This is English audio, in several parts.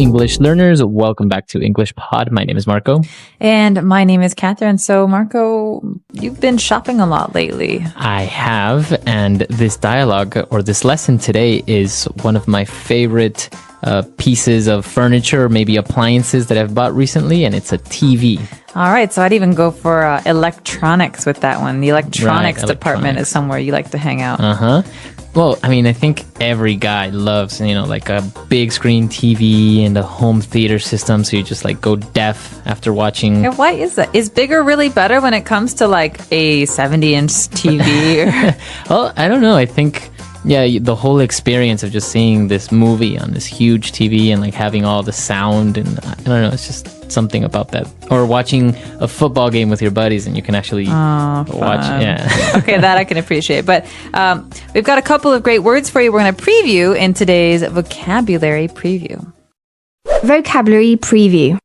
English learners. Welcome back to English Pod. My name is Marco. And my name is Catherine. So, Marco, you've been shopping a lot lately. I have, and this dialogue or this lesson today is one of my favorite pieces of furniture, maybe appliances that I've bought recently, and it's a TV. All right, so I'd even go for electronics with that one. The electronics department is somewhere you like to hang out. Well, I mean, I think every guy loves, like a big screen TV and a home theater system. So you just like go deaf after watching. Yeah, why is that? Is bigger really better when it comes to like a 70-inch TV? Well, I don't know. I think, the whole experience of just seeing this movie on this huge TV and like having all the sound and I don't know, it's just something about that. Or watching a football game with your buddies and you can actually watch. Yeah. Okay, that I can appreciate. But we've got a couple of great words for you we're going to preview in today's vocabulary preview. Vocabulary preview.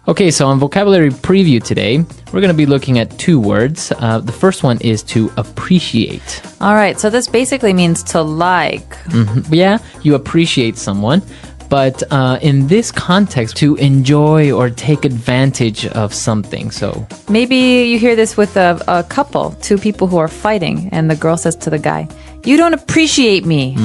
Okay, so on vocabulary preview today, we're going to be looking at two words. The first one is to appreciate. All right, so this basically means to like. Yeah, you appreciate someone. But in this context, to enjoy or take advantage of something. So maybe you hear this with a couple, two people who are fighting, and the girl says to the guy, "You don't appreciate me."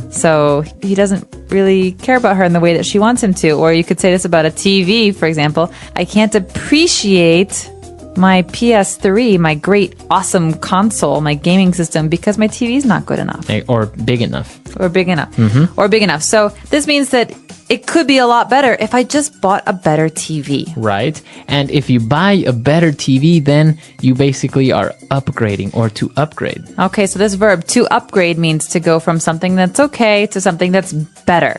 So he doesn't really care about her in the way that she wants him to. Or you could say this about a TV, for example. "I can't appreciate my PS3, my great, awesome console, my gaming system, because my TV is not good enough." Or big enough. Or big enough. Or big enough. So this means that it could be a lot better if I just bought a better TV. Right. And if you buy a better TV, then you basically are upgrading or to upgrade. Okay, so this verb, to upgrade, means to go from something that's okay to something that's better.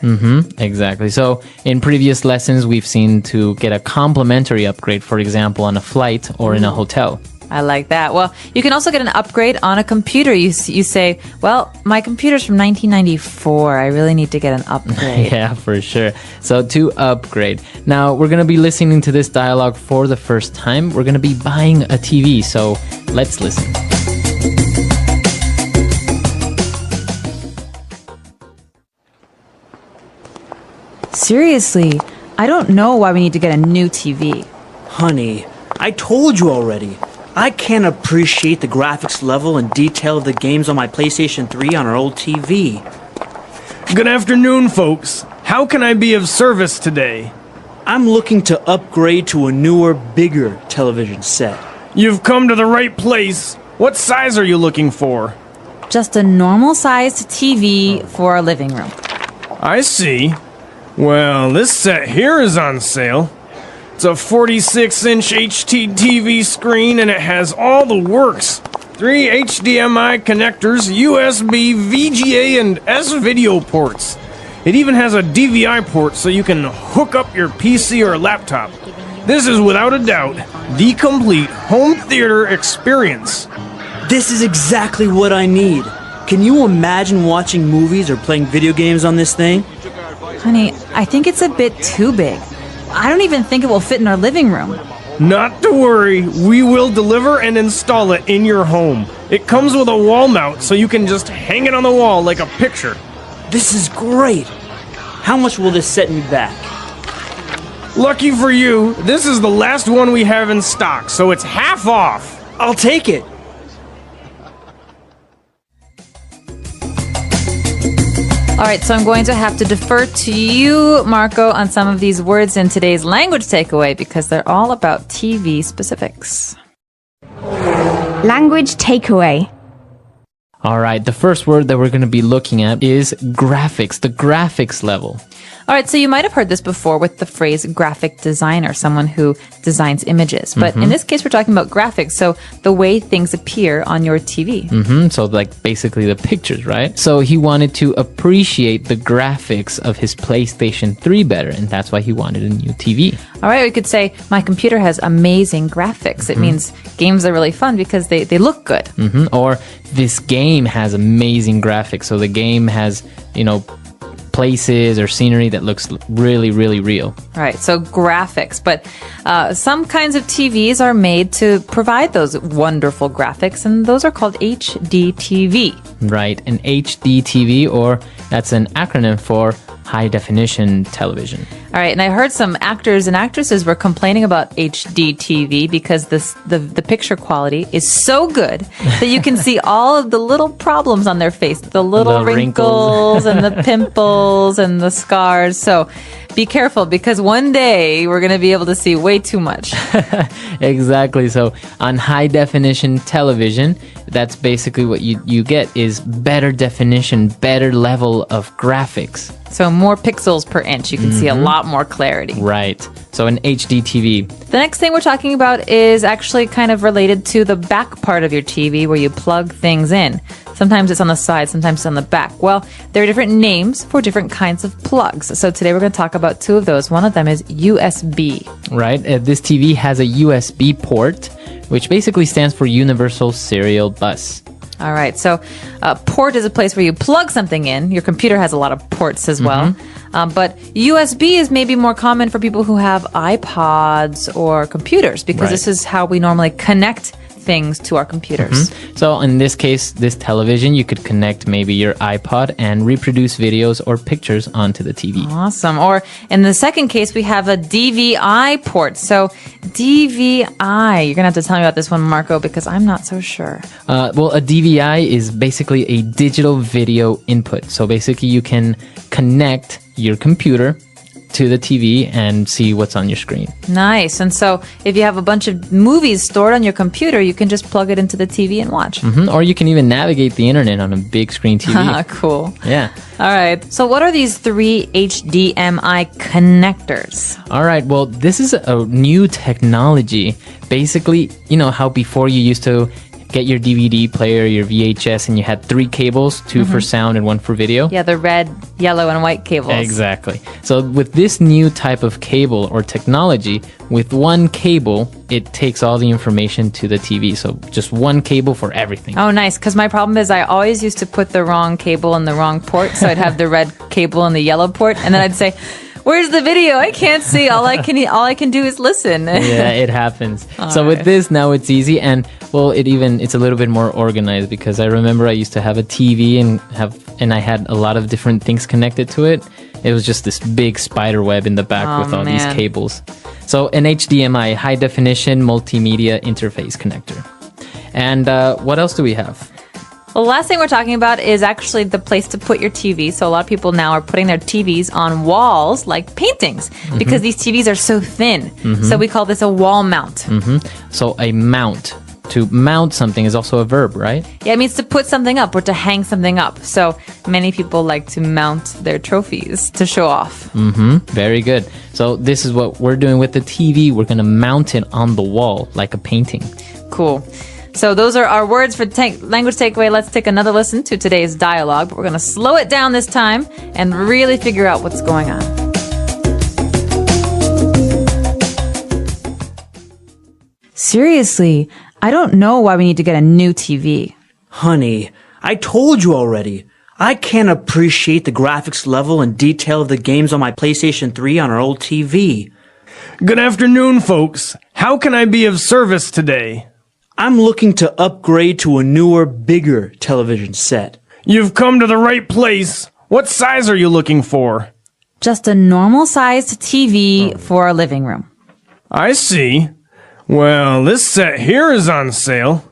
Exactly. So in previous lessons, we've seen to get a complimentary upgrade, for example, on a flight or in a hotel. I like that. Well, you can also get an upgrade on a computer. You say, well, my computer's from 1994. I really need to get an upgrade. Yeah, for sure. So to upgrade. Now, we're going to be listening to this dialogue for the first time. We're going to be buying a TV. So let's listen. Seriously, I don't know why we need to get a new TV. Honey, I told you already. I can't appreciate the graphics level and detail of the games on my PlayStation 3 on our old TV. Good afternoon, folks. How can I be of service today? I'm looking to upgrade to a newer, bigger television set. You've come to the right place. What size are you looking for? Just a normal-sized TV for a living room. I see. Well, this set here is on sale. It's a 46-inch HD TV screen, and it has all the works. 3 HDMI connectors, USB, VGA, and S-video ports. It even has a DVI port so you can hook up your PC or laptop. This is without a doubt the complete home theater experience. This is exactly what I need. Can you imagine watching movies or playing video games on this thing? Honey, I think it's a bit too big. I don't even think it will fit in our living room. Not to worry, we will deliver and install it in your home. It comes with a wall mount, so you can just hang it on the wall like a picture. This is great. How much will this set me back? Lucky for you, this is the last one we have in stock, so it's half off. I'll take it. All right, so I'm going to have to defer to you, Marco, on some of these words in today's language takeaway because they're all about TV specifics. Language takeaway. All right, the first word that we're going to be looking at is graphics, the graphics level. All right, so you might have heard this before with the phrase graphic designer, someone who designs images. But in this case, we're talking about graphics, so the way things appear on your TV. So like basically the pictures, right? So he wanted to appreciate the graphics of his PlayStation 3 better, and that's why he wanted a new TV. All right, we could say, my computer has amazing graphics. It means games are really fun because they look good. Or this game has amazing graphics, so the game has, places or scenery that looks really, really real. Right, so graphics. But some kinds of TVs are made to provide those wonderful graphics, and those are called HD TV. Right, an HD TV, or that's an acronym for high definition television. All right, and I heard some actors and actresses were complaining about HD TV because the picture quality is so good that you can see all of the little problems on their face, the little wrinkles and the pimples and the scars. So be careful because one day we're going to be able to see way too much. Exactly. So on high definition television, that's basically what you get is better definition, better level of graphics. So more pixels per inch. You can see a lot more clarity. Right. So an HD TV. The next thing we're talking about is actually kind of related to the back part of your TV where you plug things in. Sometimes it's on the side, sometimes it's on the back. Well, there are different names for different kinds of plugs. So today we're going to talk about two of those. One of them is USB. Right. This TV has a USB port, which basically stands for Universal Serial Bus. All right. So a port is a place where you plug something in. Your computer has a lot of ports as well. But USB is maybe more common for people who have iPods or computers because this is how we normally connect things to our computers. So in this case, this television, you could connect maybe your iPod and reproduce videos or pictures onto the TV. Awesome. Or in the second case, we have a DVI port. So DVI, you're going to have to tell me about this one, Marco, because I'm not so sure. Well, a DVI is basically a digital video input. So basically you can connect your computer to the TV and see what's on your screen. Nice. And so if you have a bunch of movies stored on your computer, you can just plug it into the TV and watch. Or you can even navigate the internet on a big screen TV. Cool. Yeah. All right. So what are these three HDMI connectors? All right. Well, this is a new technology. Basically, you know how before you used to get your DVD player, your VHS, and you had three cables, two for sound and one for video. Yeah, the red, yellow, and white cables. Exactly. So with this new type of cable or technology, with one cable, it takes all the information to the TV. So just one cable for everything. Oh, nice. Because my problem is I always used to put the wrong cable in the wrong port. So I'd have the red cable in the yellow port. And then I'd say, where's the video? I can't see. All I can do is listen. Yeah, it happens. All with right. this, now it's easy. And well, it's a little bit more organized because I remember I used to have a TV and I had a lot of different things connected to it. It was just this big spider web in the back with all these cables. So an HDMI, high definition multimedia interface connector. And what else do we have? Well, the last thing we're talking about is actually the place to put your TV. So a lot of people now are putting their TVs on walls like paintings because these TVs are so thin. So we call this a wall mount. So a mount. To mount something is also a verb, right? Yeah, it means to put something up or to hang something up. So many people like to mount their trophies to show off. Very good. So this is what we're doing with the TV. We're going to mount it on the wall like a painting. Cool. So those are our words for language takeaway. Let's take another listen to today's dialogue, but we're going to slow it down this time and really figure out what's going on. Seriously, I don't know why we need to get a new TV. Honey, I told you already. I can't appreciate the graphics level and detail of the games on my PlayStation 3 on our old TV. Good afternoon, folks. How can I be of service today? I'm looking to upgrade to a newer, bigger television set. You've come to the right place. What size are you looking for? Just a normal-sized TV for a living room. I see. Well, this set here is on sale.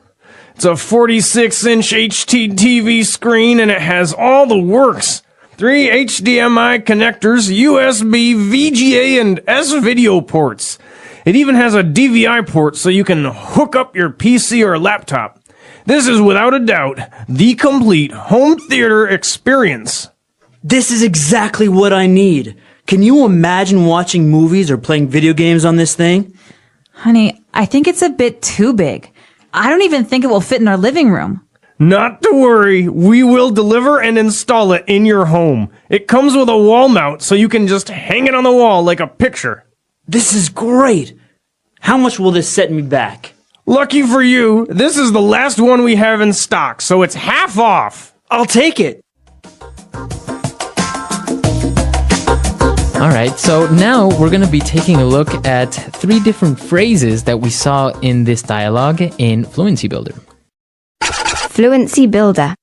It's a 46-inch HT TV screen and it has all the works. 3 HDMI connectors, USB, VGA, and S-video ports. It even has a DVI port so you can hook up your PC or laptop. This is without a doubt the complete home theater experience. This is exactly what I need. Can you imagine watching movies or playing video games on this thing? Honey, I think it's a bit too big. I don't even think it will fit in our living room. Not to worry, we will deliver and install it in your home. It comes with a wall mount so you can just hang it on the wall like a picture. This is great. How much will this set me back? Lucky for you, this is the last one we have in stock, so it's half off. I'll take it. All right, so now we're going to be taking a look at 3 different phrases that we saw in this dialogue in Fluency Builder. Fluency Builder.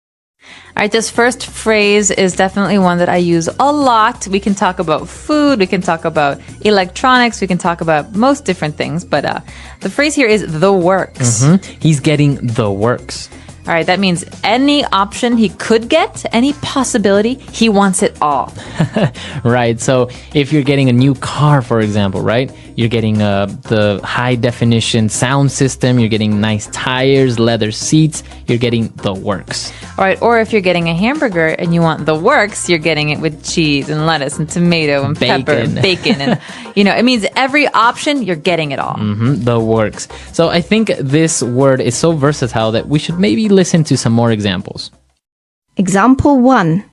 All right, this first phrase is definitely one that I use a lot. We can talk about food, we can talk about electronics, we can talk about most different things, but the phrase here is the works. He's getting the works. All right, that means any option he could get, any possibility, he wants it all. Right. So if you're getting a new car, for example, right? You're getting the high definition sound system. You're getting nice tires, leather seats. You're getting the works. All right, or if you're getting a hamburger and you want the works, you're getting it with cheese and lettuce and tomato and pepper and bacon. And, it means every option, you're getting it all. The works. So I think this word is so versatile that we should maybe listen to some more examples. Example 1.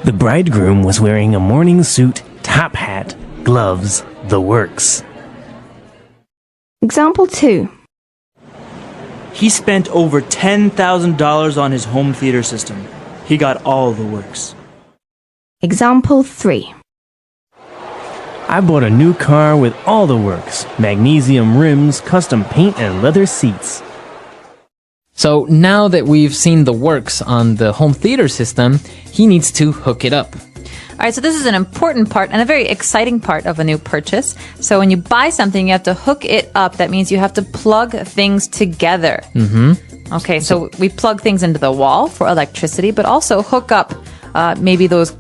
The bridegroom was wearing a morning suit, top hat, gloves, the works. Example 2. He spent over $10,000 on his home theater system. He got all the works. Example 3. I bought a new car with all the works. Magnesium rims, custom paint, and leather seats. So now that we've seen the works on the home theater system, he needs to hook it up. All right, so this is an important part and a very exciting part of a new purchase. So when you buy something, you have to hook it up. That means you have to plug things together. Okay, so we plug things into the wall for electricity, but also hook up maybe those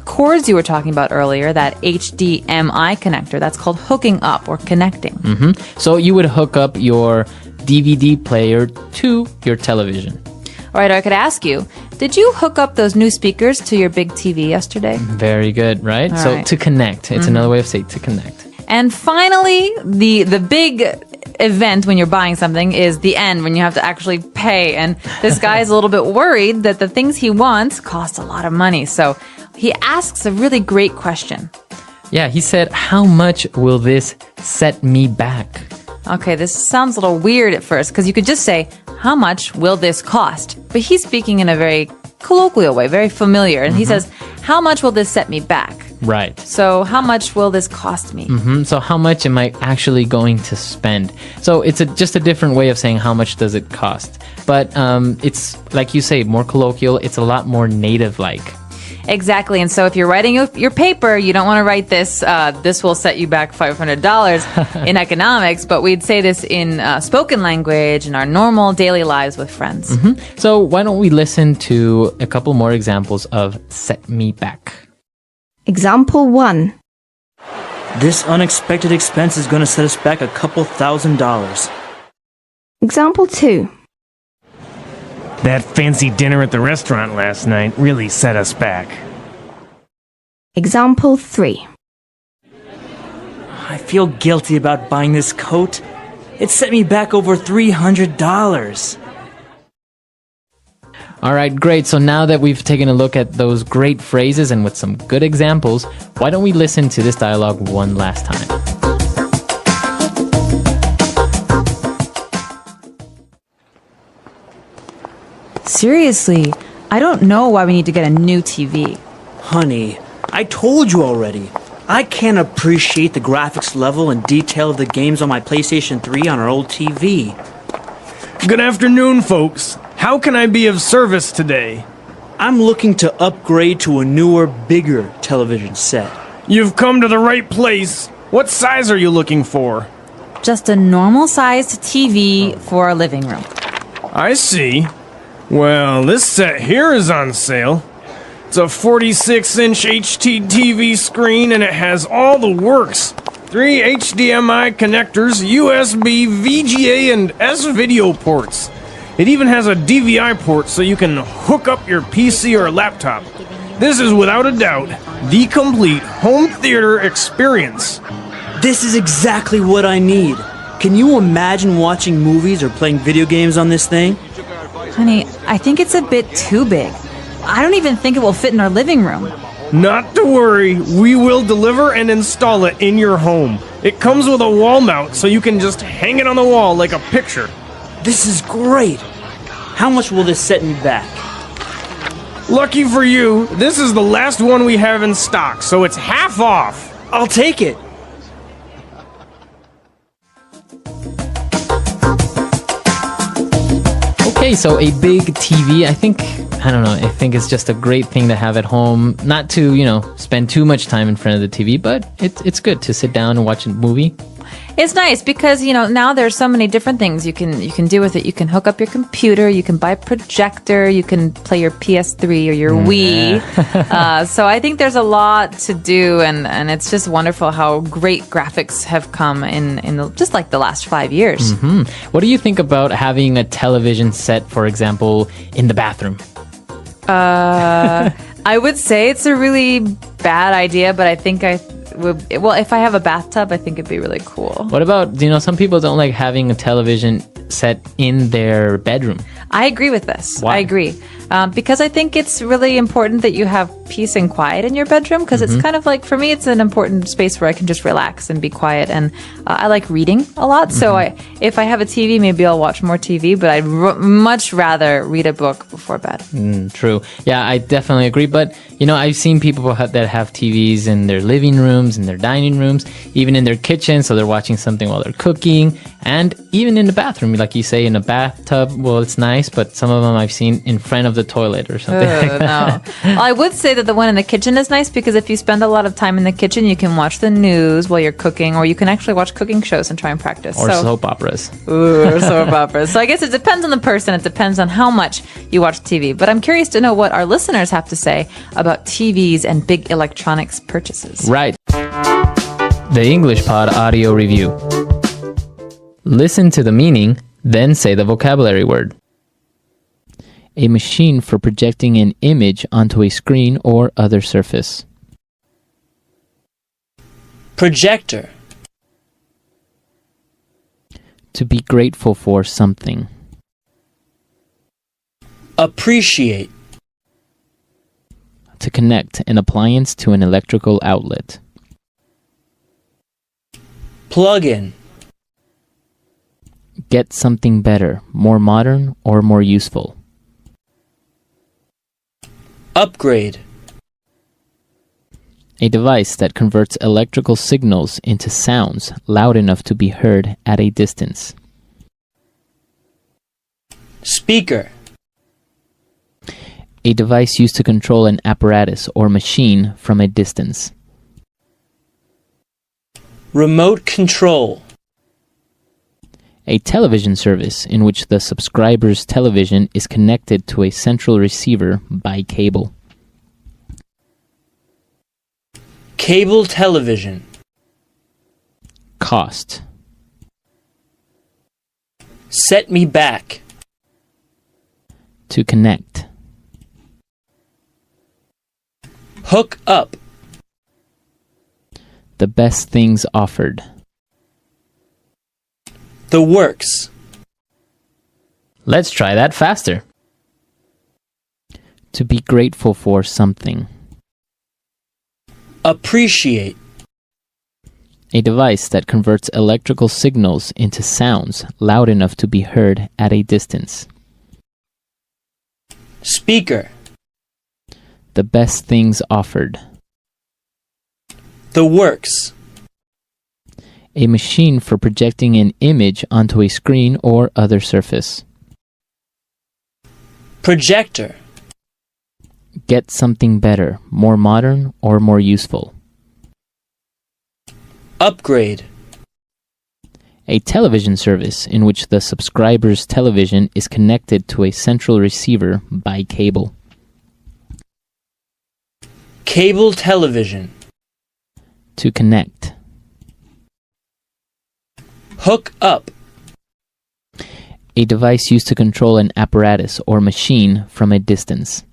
cords you were talking about earlier, that HDMI connector. That's called hooking up or connecting. So you would hook up your DVD player to your television. All right, I could ask you, did you hook up those new speakers to your big TV yesterday? Very good, right? All So right. to connect. It's another way of saying to connect. And finally, the big event when you're buying something is the end, when you have to actually pay. And this guy is a little bit worried that the things he wants cost a lot of money. So he asks a really great question. Yeah, he said, how much will this set me back? Okay, this sounds a little weird at first because you could just say, how much will this cost? But he's speaking in a very colloquial way, very familiar. And he says, how much will this set me back? Right. So how much will this cost me? So how much am I actually going to spend? So it's just a different way of saying how much does it cost. But it's, like you say, more colloquial. It's a lot more native-like. Exactly. And so if you're writing your paper, you don't want to write this, this will set you back $500 in economics, but we'd say this in spoken language in our normal daily lives with friends. So why don't we listen to a couple more examples of set me back? Example 1. This unexpected expense is going to set us back a couple $1,000s. Example 2. That fancy dinner at the restaurant last night really set us back. Example 3. I feel guilty about buying this coat. It set me back over $300. All right, great. So now that we've taken a look at those great phrases and with some good examples, why don't we listen to this dialogue one last time? Seriously, I don't know why we need to get a new TV. Honey, I told you already. I can't appreciate the graphics level and detail of the games on my PlayStation 3 on our old TV. Good afternoon, folks. How can I be of service today? I'm looking to upgrade to a newer, bigger television set. You've come to the right place. What size are you looking for? Just a normal-sized TV for our living room. I see. Well, this set here is on sale. It's a 46-inch HT TV screen and it has all the works. 3 HDMI connectors, USB, VGA, and S-video ports. It even has a DVI port so you can hook up your PC or laptop. This is without a doubt the complete home theater experience. This is exactly what I need. Can you imagine watching movies or playing video games on this thing? Honey, I think it's a bit too big. I don't even think it will fit in our living room. Not to worry, we will deliver and install it in your home. It comes with a wall mount so you can just hang it on the wall like a picture. This is great. How much will this set me back? Lucky for you, this is the last one we have in stock, so it's half off. I'll take it. Okay, so a big TV, I don't know, I think it's just a great thing to have at home. Not to, spend too much time in front of the TV, but it's good to sit down and watch a movie. It's nice because, now there's so many different things you can do with it. You can hook up your computer, you can buy a projector, you can play your PS3 or your Wii. So I think there's a lot to do, and it's just wonderful how great graphics have come just like the last 5 years. What do you think about having a television set, for example, in the bathroom? I would say it's a really bad idea, but I think if I have a bathtub, I think it'd be really cool. What about, some people don't like having a television set in their bedroom. I agree with this. Why? I agree. Because I think it's really important that you have peace and quiet in your bedroom, because it's kind of like, for me, it's an important space where I can just relax and be quiet. And I like reading a lot. So if I have a TV, maybe I'll watch more TV, but I'd much rather read a book before bed. True. Yeah, I definitely agree. But, I've seen people that have TVs in their living rooms, in their dining rooms, even in their kitchen. So they're watching something while they're cooking, and even in the bathroom, like you say, in a bathtub. Well, it's nice, but some of them I've seen in front of the toilet or something like that. No. Well, I would say that the one in the kitchen is nice because if you spend a lot of time in the kitchen, you can watch the news while you're cooking, or you can actually watch cooking shows and try and practice. Or soap operas. Or soap operas. So I guess it depends on the person. It depends on how much you watch TV. But I'm curious to know what our listeners have to say about TVs and big electronics purchases. Right. The English Pod Audio Review. Listen to the meaning, then say the vocabulary word. A machine for projecting an image onto a screen or other surface. Projector. To be grateful for something. Appreciate. To connect an appliance to an electrical outlet. Plug in. Get something better, more modern, or more useful. Upgrade. A device that converts electrical signals into sounds loud enough to be heard at a distance. Speaker. A device used to control an apparatus or machine from a distance. Remote control. A television service in which the subscriber's television is connected to a central receiver by cable. Cable television. Cost. Set me back. To connect. Hook up. The best things offered. The works. Let's try that faster. To be grateful for something. Appreciate. A device that converts electrical signals into sounds loud enough to be heard at a distance. Speaker. The best things offered. The works. A machine for projecting an image onto a screen or other surface. Projector. Get something better, more modern, or more useful. Upgrade. A television service in which the subscriber's television is connected to a central receiver by cable. Cable television. To connect. Hook up. A device used to control an apparatus or machine from a distance.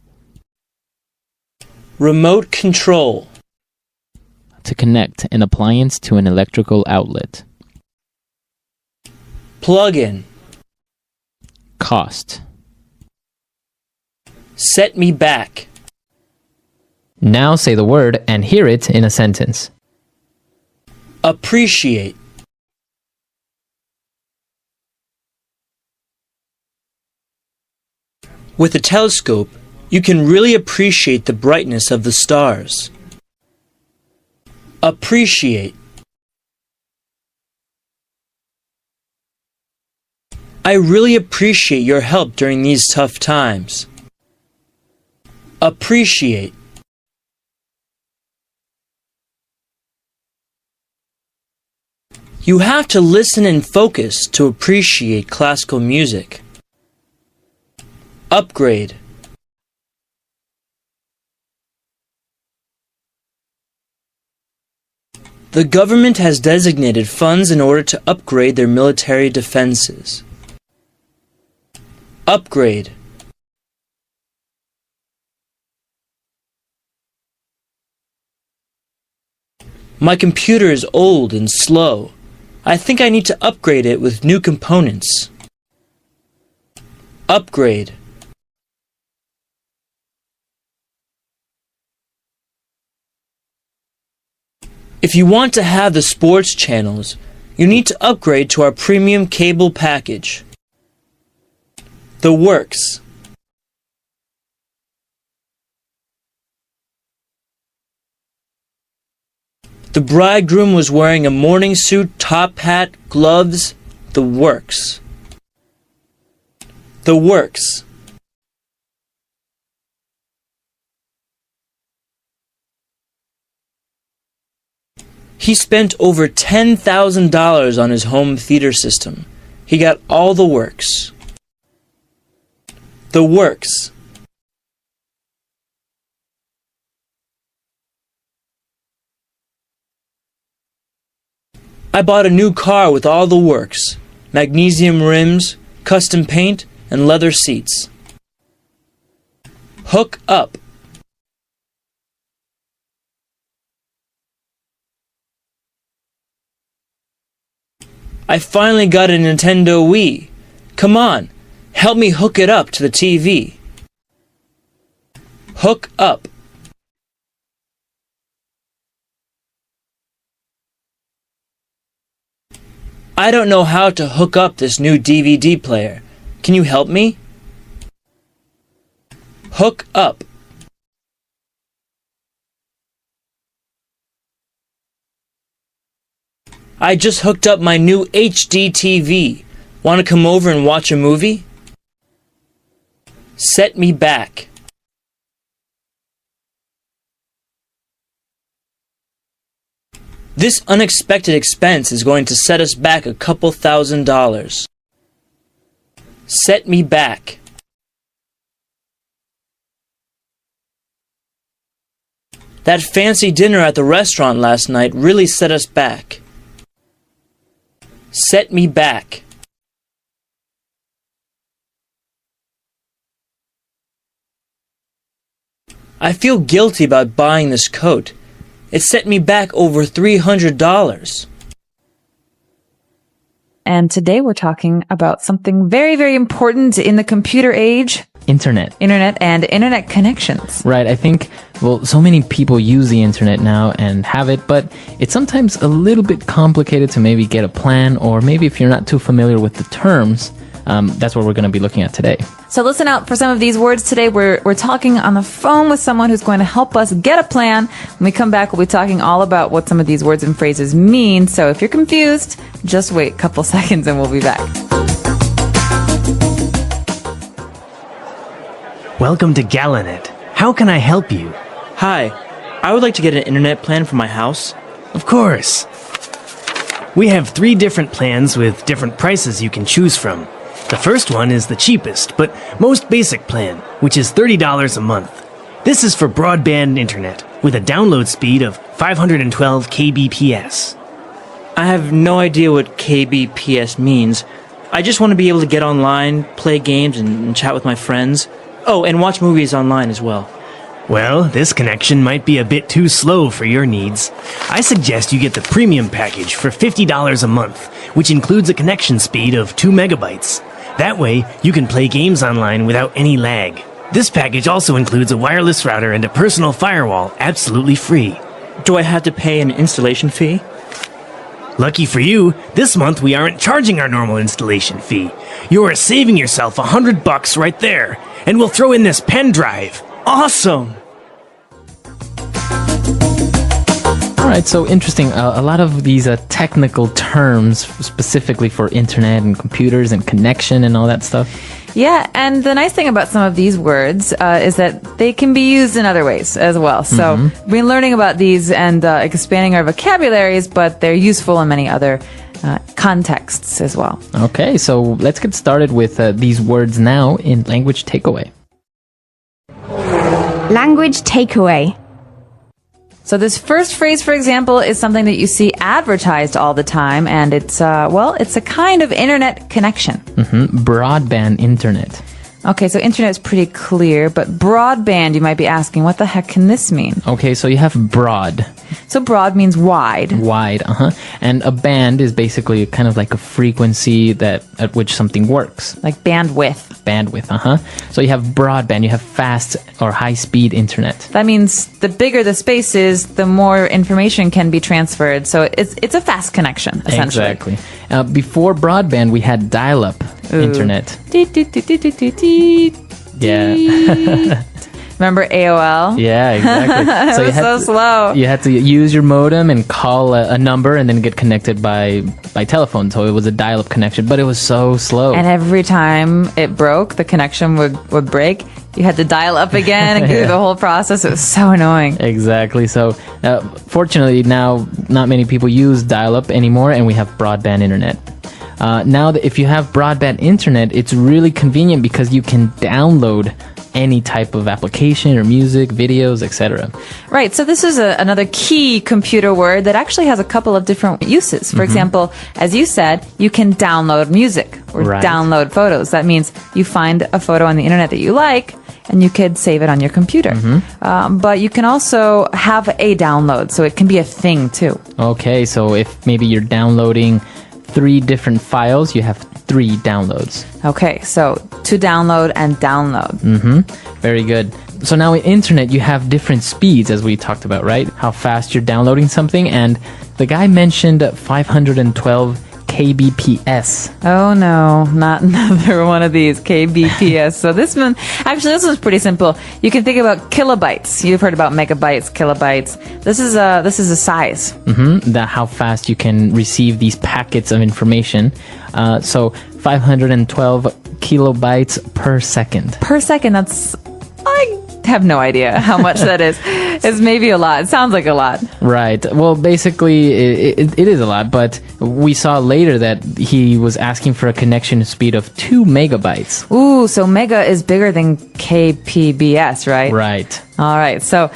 Remote control. To connect an appliance to an electrical outlet. Plug in. Cost. Set me back. Now say the word and hear it in a sentence. Appreciate. With a telescope, you can really appreciate the brightness of the stars. Appreciate. I really appreciate your help during these tough times. Appreciate. You have to listen and focus to appreciate classical music. Upgrade. The government has designated funds in order to upgrade their military defenses. Upgrade. My computer is old and slow. I think I need to upgrade it with new components. Upgrade. If you want to have the sports channels, you need to upgrade to our premium cable package. The works. The bridegroom was wearing a morning suit, top hat, gloves. The works. The works. He spent over $10,000 on his home theater system. He got all the works. The works. I bought a new car with all the works. Magnesium rims, custom paint, and leather seats. Hook up. I finally got a Nintendo Wii. Come on, help me hook it up to the TV. Hook up. I don't know how to hook up this new DVD player. Can you help me? Hook up. I just hooked up my new HD TV. Want to come over and watch a movie? Set me back. This unexpected expense is going to set us back a couple $1,000s. Set me back. That fancy dinner at the restaurant last night really set us back. Set me back. I feel guilty about buying this coat. It set me back over $300. And today we're talking about something very, very important in the computer age. Internet. Internet and internet connections. Right. I think, well, so many people use the internet now and have it, but it's sometimes a little bit complicated to maybe get a plan, or maybe if you're not too familiar with the terms, that's what we're going to be looking at today. So listen out for some of these words today. We're talking on the phone with someone who's going to help us get a plan. When we come back, we'll be talking all about what some of these words and phrases mean. So if you're confused, just wait a couple seconds and we'll be back. Welcome to Galanet. How can I help you? Hi, I would like to get an internet plan for my house. Of course. We have 3 different plans with different prices you can choose from. The first one is the cheapest, but most basic plan, which is $30 a month. This is for broadband internet, with a download speed of 512 kbps. I have no idea what kbps means. I just want to be able to get online, play games, and chat with my friends. Oh, and watch movies online as well. Well, this connection might be a bit too slow for your needs. I suggest you get the premium package for $50 a month, which includes a connection speed of 2 megabytes. That way, you can play games online without any lag. This package also includes a wireless router and a personal firewall, absolutely free. Do I have to pay an installation fee? Lucky for you, this month we aren't charging our normal installation fee. You are saving yourself $100 right there, and we'll throw in this pen drive. Awesome! All right, so interesting. A lot of these technical terms specifically for internet and computers and connection and all that stuff. Yeah, and the nice thing about some of these words is that they can be used in other ways as well. So we've been learning about these and expanding our vocabularies, but they're useful in many other contexts as well. Okay, so let's get started with these words now in Language Takeaway. Language takeaway. So this first phrase, for example, is something that you see advertised all the time, and it's a kind of internet connection. Broadband internet. Okay, so internet is pretty clear, but broadband, you might be asking, what the heck can this mean? Okay, so you have broad. So broad means wide. Wide, and a band is basically kind of like a frequency at which something works. Like bandwidth. Bandwidth, So you have broadband, you have fast or high-speed internet. That means the bigger the space is, the more information can be transferred. So it's a fast connection, essentially. Exactly. Before broadband, we had dial-up internet. Yeah. Remember AOL? Yeah, exactly. So it was so slow. You had to use your modem and call a number and then get connected by telephone. So it was a dial-up connection, but it was so slow. And every time it broke, the connection would break. You had to dial up again and go through the whole process. It was so annoying. Exactly. So fortunately now not many people use dial-up anymore and we have broadband internet. Now that if you have broadband internet, it's really convenient because you can download any type of application or music, videos, etc. Right. So this is another key computer word that actually has a couple of different uses. For example, as you said, you can download music or download photos. That means you find a photo on the internet that you like and you could save it on your computer. But you can also have a download. So it can be a thing too. Okay. So if maybe you're downloading 3 different files, you have 3 downloads. Okay, so to download and download. Very good. So now in internet, you have different speeds, as we talked about, right? How fast you're downloading something. And the guy mentioned 512 kbps. Oh no, not another one of these kbps. So this one's pretty simple. You can think about kilobytes. You've heard about megabytes, kilobytes. This is a size. That how fast you can receive these packets of information. So 512 kilobytes per second. Per second, I have no idea how much that is. It's maybe a lot. It sounds like a lot. Right. Well, basically, it is a lot, but we saw later that he was asking for a connection speed of 2 megabytes. Ooh, so mega is bigger than kpbs, right? Right. All right. So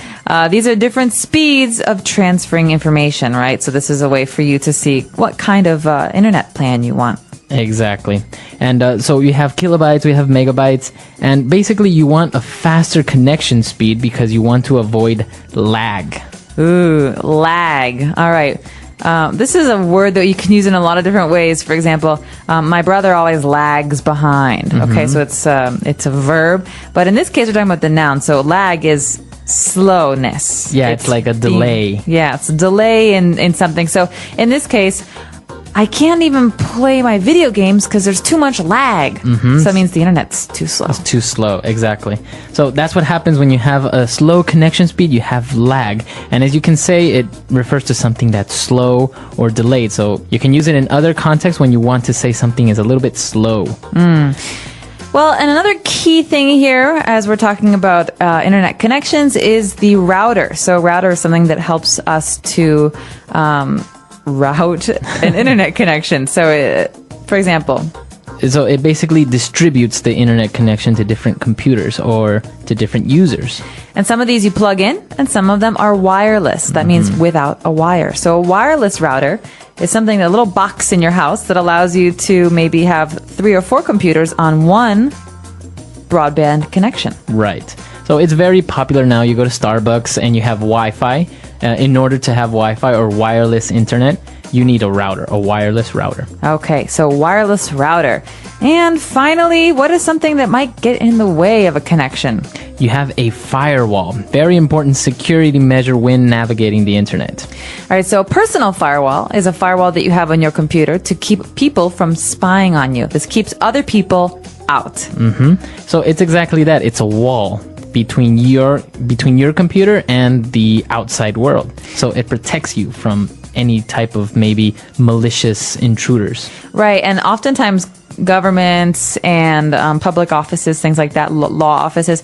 these are different speeds of transferring information, right? So this is a way for you to see what kind of internet plan you want. Exactly. And so you have kilobytes, we have megabytes, and basically you want a faster connection speed because you want to avoid lag. Ooh, lag. All right. This is a word that you can use in a lot of different ways. For example, my brother always lags behind. Okay, so it's a verb, but in this case we're talking about the noun. So lag is slowness. Yeah, it's like a delay. It's a delay in something. So in this case, I can't even play my video games because there's too much lag. So that means the internet's too slow. It's too slow, exactly. So that's what happens when you have a slow connection speed, you have lag. And as you can say, it refers to something that's slow or delayed. So you can use it in other contexts when you want to say something is a little bit slow. Well, and another key thing here, as we're talking about internet connections, is the router. So router is something that helps us to route an internet connection. So, for example, so it basically distributes the internet connection to different computers or to different users. And some of these you plug in, and some of them are wireless. That means without a wire. So a wireless router is something, a little box in your house that allows you to maybe have 3 or 4 computers on one broadband connection. Right. So it's very popular now. You go to Starbucks and you have Wi-Fi. In order to have Wi-Fi or wireless internet, you need a router, a wireless router. Okay, so wireless router. And finally, what is something that might get in the way of a connection? You have a firewall. Very important security measure when navigating the internet. All right, so a personal firewall is a firewall that you have on your computer to keep people from spying on you. This keeps other people out. So it's exactly that. It's a wall between your computer and the outside world. So it protects you from any type of maybe malicious intruders. Right, and oftentimes governments and public offices, things like that, law offices,